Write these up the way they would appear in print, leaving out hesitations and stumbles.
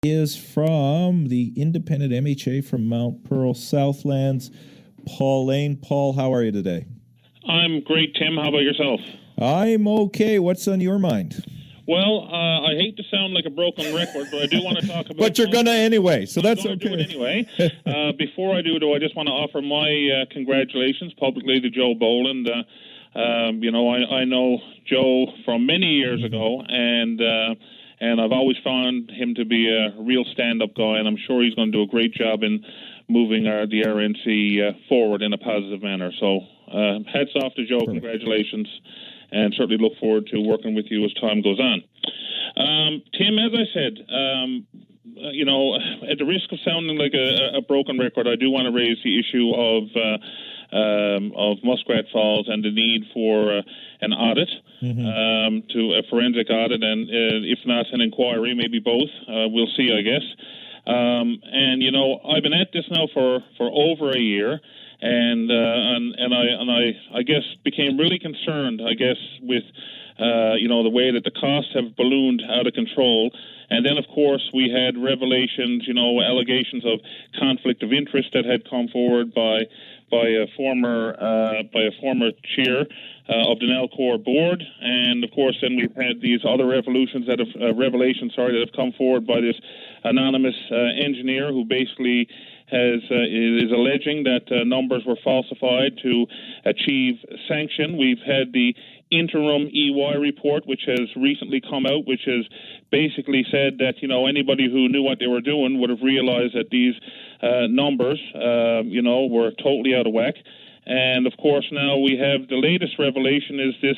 is from the independent MHA from Mount Pearl-Southlands, Paul Lane. Paul, how are you today? I'm great, Tim. How about yourself? I'm okay. What's on your mind? Well, I hate to sound like a broken record, but I do want to talk about... But you're going to anyway, so that's okay. I'm going to do it anyway. Before I do, though, I just want to offer my congratulations publicly to Joe Boland. I know Joe from many years ago, and I've always found him to be a real stand-up guy, and I'm sure he's going to do a great job in moving the RNC forward in a positive manner. So hats off to Joe. Perfect. Congratulations, and certainly look forward to working with you as time goes on. Tim, as I said, at the risk of sounding like a broken record, I do want to raise the issue of Muskrat Falls and the need for an audit, to a forensic audit, and if not an inquiry, maybe both. We'll see, I guess. I've been at this now for over a year, and I guess became really concerned, I guess, with the way that the costs have ballooned out of control. And then, of course, we had revelations, allegations of conflict of interest that had come forward by a former chair of the Nalcor board, and of course, then we've had these other revelations that have come forward by this anonymous engineer who basically is alleging that numbers were falsified to achieve sanction. We've had the interim EY report, which has recently come out, which has basically said that, anybody who knew what they were doing would have realized that these numbers, were totally out of whack. And, of course, now we have the latest revelation is this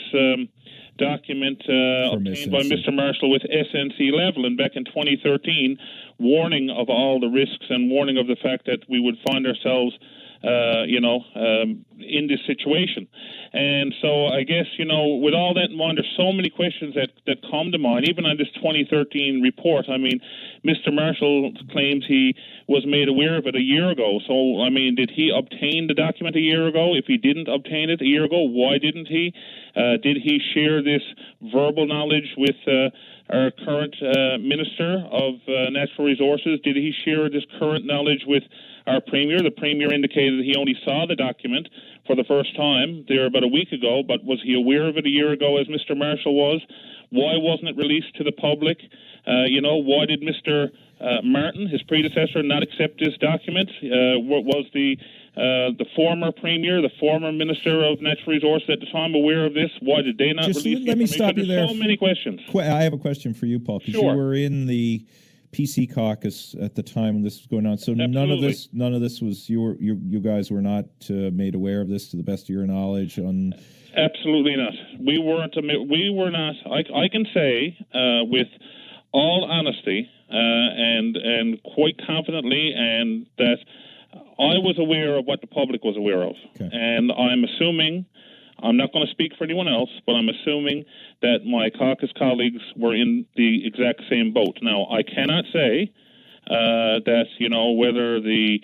document obtained by Mr. Marshall with SNC Levelland back in 2013, warning of all the risks and warning of the fact that we would find ourselves in this situation. And so I guess, with all that in mind, there's so many questions that come to mind, even on this 2013 report. I mean, Mr. Marshall claims he was made aware of it a year ago. So, I mean, did he obtain the document a year ago? If he didn't obtain it a year ago, why didn't he? Did he share this verbal knowledge with our current Minister of Natural Resources? Did he share this current knowledge with our Premier? The Premier indicated that he only saw the document for the first time there about a week ago, but was he aware of it a year ago as Mr. Marshall was? Why wasn't it released to the public? Why did Mr. Martin, his predecessor, not accept this document? What was the former Premier, the former Minister of Natural Resources at the time aware of this? Why did they not release it? Let me stop you there. There's so many questions. I have a question for you, Paul, because you were in the PC caucus at the time when this was going on. So Absolutely. none of this was you guys were not made aware of this to the best of your knowledge on. Absolutely not. We weren't. We were not. I can say with all honesty and quite confidently, and that I was aware of what the public was aware of. Okay. And I'm assuming, I'm not going to speak for anyone else, but I'm assuming that my caucus colleagues were in the exact same boat. Now, I cannot say that, whether the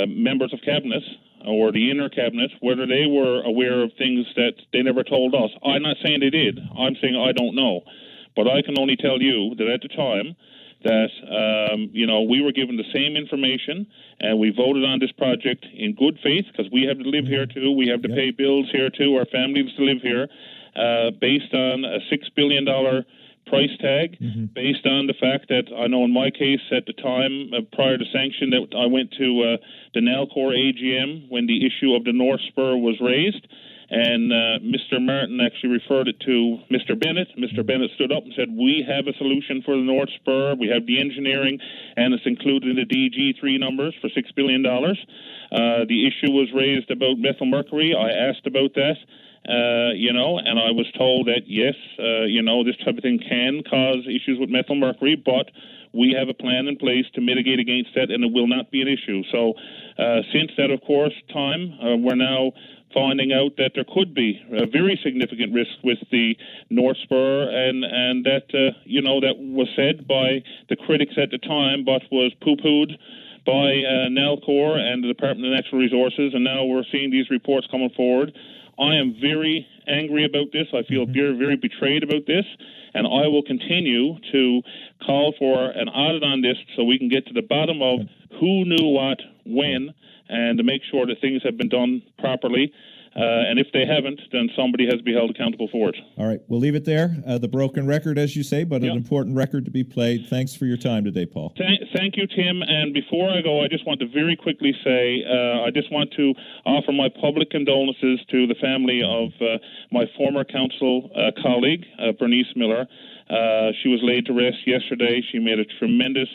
members of cabinet or the inner cabinet, whether they were aware of things that they never told us. I'm not saying they did. I'm saying I don't know. But I can only tell you that at the time that, we were given the same information, and we voted on this project in good faith, because we have to live here too. We have to pay bills here too. Our families to live here, based on a $6 billion price tag, based on the fact that I know in my case at the time prior to sanction that I went to the Nalcor AGM when the issue of the North Spur was raised. And Mr. Martin actually referred it to Mr. Bennett. Mr. Bennett stood up and said, we have a solution for the North Spur. We have the engineering, and it's included in the DG3 numbers for $6 billion. The issue was raised about methyl mercury. I asked about that, and I was told that, yes, this type of thing can cause issues with methyl mercury, but we have a plan in place to mitigate against that, and it will not be an issue. So since that, of course, time, we're now finding out that there could be a very significant risk with the North Spur, and that, that was said by the critics at the time, but was poo-pooed by Nalcor and the Department of Natural Resources, and now we're seeing these reports coming forward. I am very angry about this. I feel very, very betrayed about this, and I will continue to call for an audit on this so we can get to the bottom of who knew what, when, and to make sure that things have been done properly. And if they haven't, then somebody has to be held accountable for it. All right, we'll leave it there. The broken record, as you say, but an important record to be played. Thanks for your time today, Paul. Thank you, Tim. And before I go, I just want to very quickly say I just want to offer my public condolences to the family of my former council colleague, Bernice Miller. She was laid to rest yesterday. She made a tremendous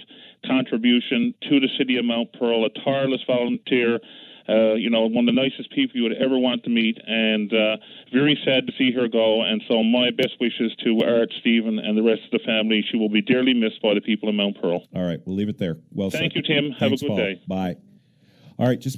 contribution to the city of Mount Pearl, a tireless volunteer. One of the nicest people you would ever want to meet, and very sad to see her go. And so my best wishes to Art, Stephen, and the rest of the family. She will be dearly missed by the people of Mount Pearl. All right, we'll leave it there. Well said. Thank you, Tim. Have a good day. Bye. All right, just